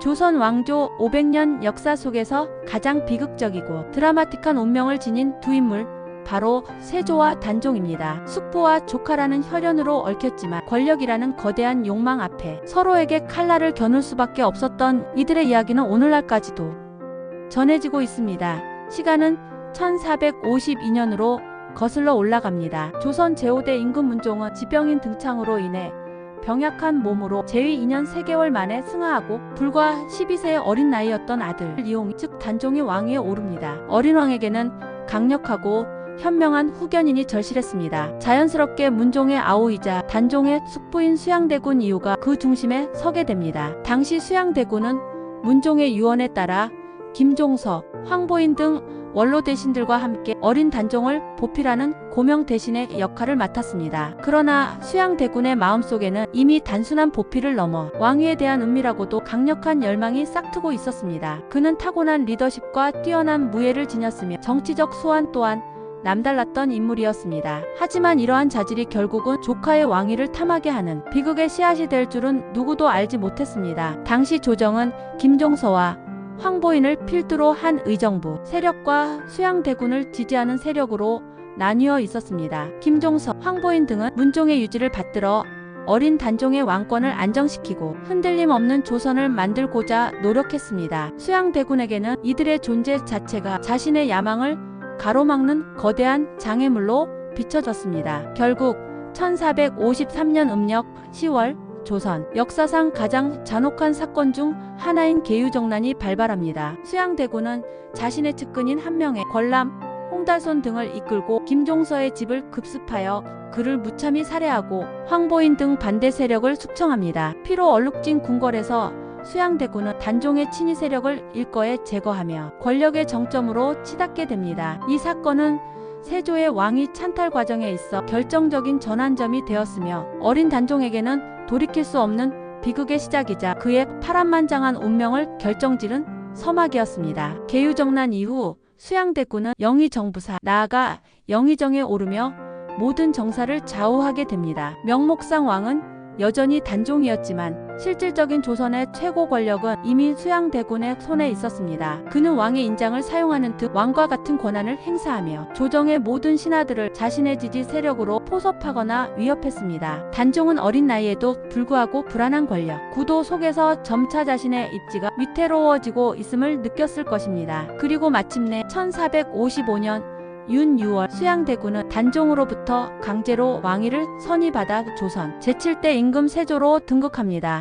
조선 왕조 500년 역사 속에서 가장 비극적이고 드라마틱한 운명을 지닌 두 인물, 바로 세조와 단종입니다. 숙부와 조카라는 혈연으로 얽혔지만 권력이라는 거대한 욕망 앞에 서로에게 칼날을 겨눌 수밖에 없었던 이들의 이야기는 오늘날까지도 전해지고 있습니다. 시간은 1452년으로 거슬러 올라갑니다. 조선 제5대 임금 문종은 지병인 등창으로 인해 병약한 몸으로 제위 2년 3개월 만에 승하하고 불과 12세의 어린 나이였던 아들 리옹, 즉 단종이 왕위에 오릅니다. 어린 왕에게는 강력하고 현명한 후견인이 절실했습니다. 자연스럽게 문종의 아우이자 단종의 숙부인 수양대군 이유가 그 중심에 서게 됩니다. 당시 수양대군은 문종의 유언에 따라 김종서, 황보인 등 원로 대신들과 함께 어린 단종을 보필하는 고명 대신의 역할을 맡았습니다. 그러나 수양대군의 마음속에는 이미 단순한 보필을 넘어 왕위에 대한 은밀하고도 강력한 열망이 싹트고 있었습니다. 그는 타고난 리더십과 뛰어난 무예를 지녔으며 정치적 소환 또한 남달랐던 인물이었습니다. 하지만 이러한 자질이 결국은 조카의 왕위를 탐하게 하는 비극의 씨앗이 될 줄은 누구도 알지 못했습니다. 당시 조정은 김종서와 황보인을 필두로 한 의정부 세력과 수양대군을 지지하는 세력으로 나뉘어 있었습니다. 김종서, 황보인 등은 문종의 유지를 받들어 어린 단종의 왕권을 안정시키고 흔들림 없는 조선을 만들고자 노력했습니다. 수양대군에게는 이들의 존재 자체가 자신의 야망을 가로막는 거대한 장애물로 비춰졌습니다. 결국 1453년 음력 10월 조선 역사상 가장 잔혹한 사건 중 하나인 계유정난이 발발합니다. 수양대군은 자신의 측근인 한 명의 권람, 홍달손 등을 이끌고 김종서의 집을 급습하여 그를 무참히 살해하고 황보인 등 반대 세력을 숙청합니다. 피로 얼룩진 궁궐에서 수양대군은 단종의 친위 세력을 일거에 제거하며 권력의 정점으로 치닫게 됩니다. 이 사건은 세조의 왕위 찬탈 과정에 있어 결정적인 전환점이 되었으며 어린 단종에게는 돌이킬 수 없는 비극의 시작이자 그의 파란만장한 운명을 결정지른 서막이었습니다. 계유정난 이후 수양대군은 영의정부사, 나아가 영의정에 오르며 모든 정사를 좌우하게 됩니다. 명목상 왕은 여전히 단종이었지만 실질적인 조선의 최고 권력은 이미 수양대군의 손에 있었습니다. 그는 왕의 인장을 사용하는 등 왕과 같은 권한을 행사하며 조정의 모든 신하들을 자신의 지지 세력으로 포섭하거나 위협했습니다. 단종은 어린 나이에도 불구하고 불안한 권력, 구도 속에서 점차 자신의 입지가 위태로워지고 있음을 느꼈을 것입니다. 그리고 마침내 1455년 윤 6월 수양대군은 단종으로부터 강제로 왕위를 선위받아 조선 제7대 임금 세조로 등극합니다.